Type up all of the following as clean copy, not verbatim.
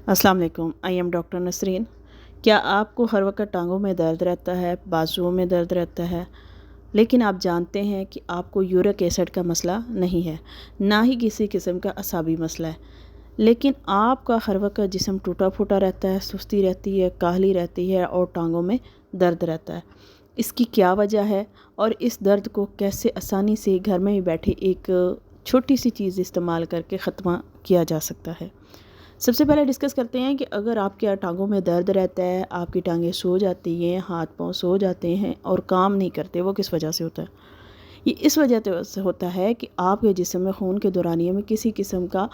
अस्सलाम वालेकुम। I am doctor Nasreen. क्या आपको हर वक्त टांगों में दर्द रहता है, बाजुओं में दर्द रहता है, लेकिन आप जानते हैं कि आपको यूरिक एसिड का मसला नहीं है, ना ही किसी किस्म का असाबी मसला है, लेकिन आपका हर वक्त जिस्म टूटा फूटा रहता है, सुस्ती रहती है, काहली रहती है और टांगों में दर्द रहता है। इसकी क्या वजह है और इस दर्द को कैसे आसानी से घर में ही बैठे एक छोटी सी चीज़ इस्तेमाल करके ख़त्म किया जा सकता है। सबसे पहले डिस्कस करते हैं कि अगर आपके टांगों में दर्द रहता है, आपकी टांगें सो जाती हैं, हाथ पांव सो जाते हैं और काम नहीं करते, वो किस वजह से होता है? ये इस वजह से होता है कि आपके जिस्म में खून के दौरानिए में किसी किस्म का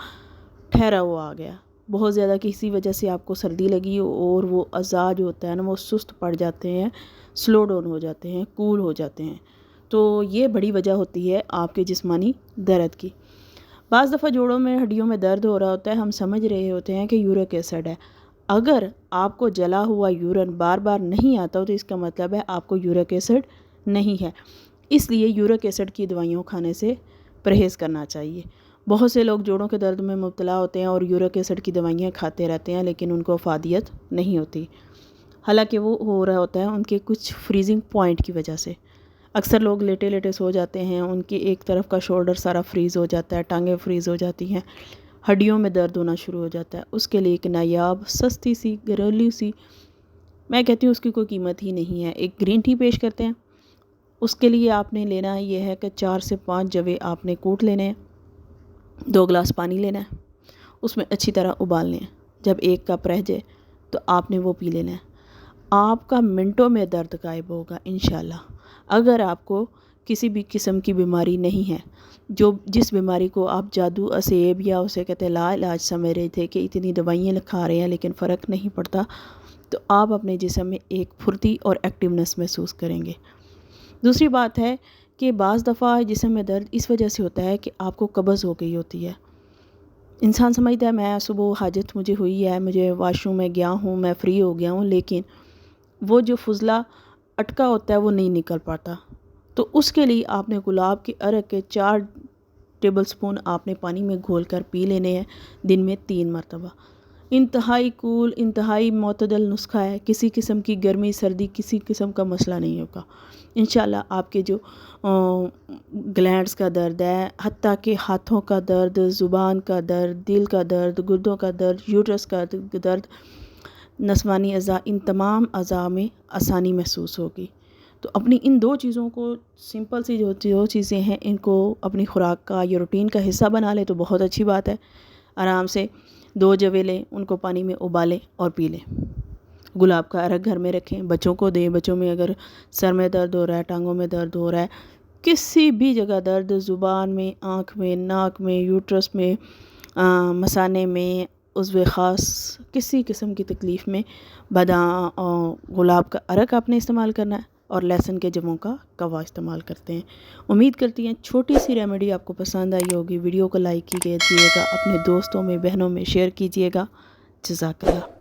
ठहरा हुआ आ गया। बहुत ज़्यादा किसी वजह से आपको सर्दी लगी और वो अज़ा जो होता है ना, वो सुस्त पड़ जाते हैं, स्लो डाउन हो जाते हैं, कूल हो जाते हैं। तो ये बड़ी वजह होती है आपके जिस्मानी दर्द की। बाज़ दफ़ा जोड़ों में हड्डियों में दर्द हो रहा होता है, हम समझ रहे होते हैं कि यूरिक एसिड है। अगर आपको जला हुआ यूरिन बार बार नहीं आता हो तो इसका मतलब है आपको यूरिक एसिड नहीं है। इसलिए यूरिक एसिड की दवाइयों खाने से परहेज़ करना चाहिए। बहुत से लोग जोड़ों के दर्द में मुब्तला होते हैं और यूरिक एसिड की दवाइयाँ खाते रहते हैं, लेकिन उनको अफादियत नहीं होती। हालांकि वो हो रहा होता है उनके कुछ फ्रीजिंग पॉइंट की वजह से। अक्सर लोग लेटे लेटे सो जाते हैं, उनकी एक तरफ का शोल्डर सारा फ्रीज़ हो जाता है, टांगें फ्रीज़ हो जाती हैं, हड्डियों में दर्द होना शुरू हो जाता है। उसके लिए एक नायाब सस्ती सी घरेलू सी, मैं कहती हूँ उसकी कोई कीमत ही नहीं है, एक ग्रीन टी पेश करते हैं। उसके लिए आपने लेना ये है कि 4 से 5 जवे आपने कूट लेने हैं, 2 गिलास पानी लेना है, उसमें अच्छी तरह उबालने हैं। जब 1 कप रह जाए तो आपने वो पी लेना है। आपका मिनटों में दर्द गायब होगा इंशाल्लाह। अगर आपको किसी भी किस्म की बीमारी नहीं है, जिस बीमारी को आप जादू असेब या उसे कहते ला इलाज समझ रहे थे कि इतनी दवाइयाँ खा रहे हैं लेकिन फ़र्क नहीं पड़ता, तो आप अपने जिस्म में एक फुर्ती और एक्टिवनेस महसूस करेंगे। दूसरी बात है कि बाज़ दफ़ा जिस्म में दर्द इस वजह से होता है कि आपको कब्ज़ हो गई होती है। इंसान समझता है मैं सुबह हाजत मुझे हुई है, मुझे वाशरूम में गया हूँ, मैं फ़्री हो गया हूँ, लेकिन वो जो फुजला अटका होता है वो नहीं निकल पाता। तो उसके लिए आपने गुलाब के अरक के 4 टेबलस्पून आपने पानी में घोल कर पी लेने हैं दिन में 3 मरतबा। इंतहाई कूल, इंतहाई मोतदल नुस्खा है। किसी किस्म की गर्मी सर्दी किसी किस्म का मसला नहीं होगा। इंशाल्लाह आपके जो ग्लैंड्स का दर्द है, हत्ता के हाथों का दर्द, ज़ुबान का दर्द, दिल का दर्द, गुर्दों का दर्द, यूट्रस का दर्द, नस्वानी अज़ा, इन तमाम अज़ा में आसानी महसूस होगी। तो अपनी इन 2 चीज़ों को, सिंपल सी जो चीज़ें हैं, इनको अपनी खुराक का या रूटीन का हिस्सा बना ले तो बहुत अच्छी बात है। आराम से 2 जवे लें, उनको पानी में उबालें और पी लें। गुलाब का अरक घर में रखें, बच्चों को दें। बच्चों में अगर सर में दर्द हो रहा है, टांगों में दर्द हो रहा है, किसी भी जगह दर्द, ज़ुबान में, आँख में, नाक में, यूट्रस में, मसाने में, उज़्व ख़ास, किसी किस्म की तकलीफ़ में गुलाब का अरक आपने इस्तेमाल करना है और लहसुन के जवों का कवा इस्तेमाल करते हैं। उम्मीद करती हैं छोटी सी रेमेडी आपको पसंद आई होगी। वीडियो को लाइक कीजिएगा, अपने दोस्तों में, बहनों में शेयर कीजिएगा। जज़ाकल्लाह।